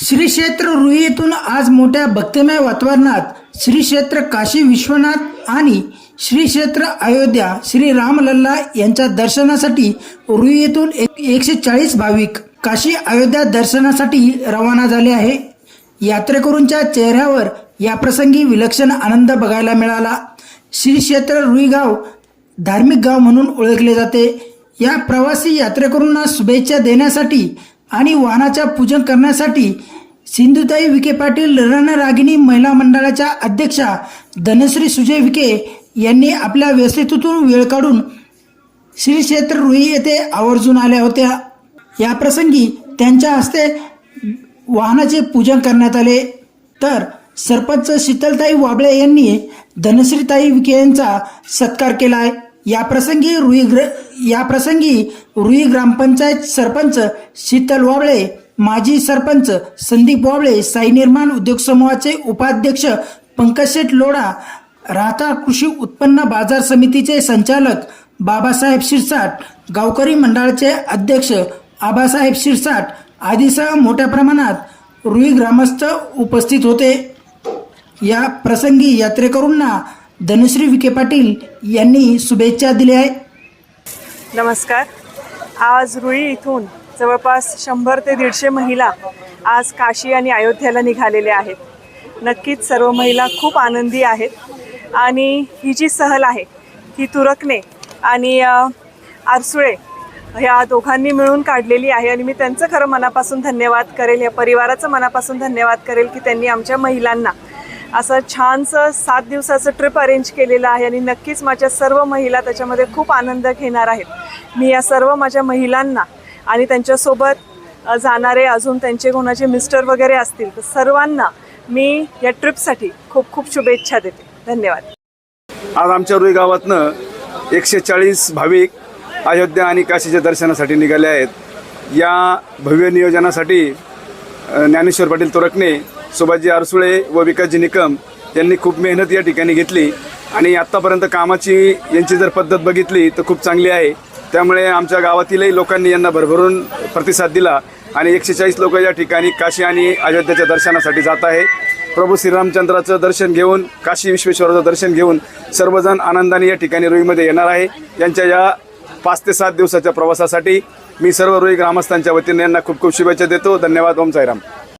श्री क्षेत्र रुई येथून आज मोठ्या भक्तिमय वातावरणात श्री क्षेत्र काशी विश्वनाथ आणि श्री क्षेत्र अयोध्या श्री रामलल्ला यांच्या दर्शनासाठी रुई येथून 140 भाविक काशी अयोध्या दर्शनासाठी रवाना झाले आहे। यात्रेकरूंच्या चेहऱ्यावर याप्रसंगी विलक्षण आनंद बघायला मिळाला। श्री क्षेत्र रुई गाव धार्मिक गाव म्हणून ओळखले जाते। या प्रवासी यात्रेकरूंना शुभेच्छा देण्यासाठी आणि वाहनाच्या पूजन करण्यासाठी सिंधुताई विखे पाटील रणरागिणी महिला मंडळाच्या अध्यक्षा धनश्री सुजय विखे यांनी आपल्या व्यस्ततेतून वेळ काढून श्री क्षेत्र रुई येथे आवर्जून आल्या होत्या। या प्रसंगी त्यांच्या हस्ते वाहनाचे पूजन करण्यात आले, तर सरपंच शीतलताई वाबळे यांनी धनश्रीताई विखे यांचा सत्कार केला आहे। या प्रसंगी रुई ग्रामपंचायत सरपंच शीतल वाबळे, माजी सरपंच संदीप वाबळे, साई निर्माण उद्योग समूहाचे उपाध्यक्ष पंकज शेठ लोढा, राहता कृषी उत्पन्न बाजार समितीचे संचालक बाबासाहेब शिरसाट, गावकरी मंडळाचे अध्यक्ष आबासाहेब शिरसाट आदीसह मोठ्या प्रमाणात रुई ग्रामस्थ उपस्थित होते। या प्रसंगी यात्रेकरूंना धनश्री विखे पाटील यांनी शुभेच्छा दिल्या आहेत। नमस्कार। आज रुई इथून जवळपास 100 ते 150 महिला आज काशी आणि अयोध्येला निघालेल्या आहेत। नक्कीच सर्व महिला खूप आनंदी आहेत आणि ही जी सहल आहे ही तुरकणे आणि आरसुळे ह्या दोघांनी मिळून काढलेली आहे आणि मी त्यांचं खरं मनापासून धन्यवाद करेल, या परिवाराचं मनापासून धन्यवाद करेल की त्यांनी आमच्या महिलांना असं छानसं 7 दिवसाचं ट्रिप अरेंज केलेलं आहे आणि नक्कीच माझ्या सर्व महिला त्याच्यामध्ये खूप आनंद घेणार आहेत। मी या सर्व माझ्या महिलांना आणि त्यांच्यासोबत जाणारे अजून त्यांचे कोणाचे मिस्टर वगैरे असतील तर सर्वांना मी या ट्रिपसाठी खूप खूप शुभेच्छा देते। धन्यवाद। आज आमच्या रुई गावातनं 140 भाविक अयोध्या आणि काशीच्या दर्शनासाठी निघाले आहेत। या भव्य नियोजनासाठी ज्ञानेश्वर पाटील तुरकणे, सुभाषजी आरसुळे व विकासजी निकम यांनी खूप मेहनत या ठिकाणी घेतली आणि आत्तापर्यंत कामाची यांची जर पद्धत बघितली तर खूप चांगली आहे। त्यामुळे आमच्या गावातीलही लोकांनी यांना भरभरून प्रतिसाद दिला आणि 140 लोक या ठिकाणी काशी आणि अयोध्याच्या दर्शनासाठी जात आहे। प्रभू श्रीरामचंद्राचं दर्शन घेऊन, काशी विश्वेश्वराचं दर्शन घेऊन सर्वजण आनंदाने या ठिकाणी रुईमध्ये येणार आहे। यांच्या या 5 ते 7 दिवसाच्या प्रवासासाठी मी सर्व रुई ग्रामस्थांच्या वतीने यांना खूप खूप शुभेच्छा देतो। धन्यवाद। ओम साईराम।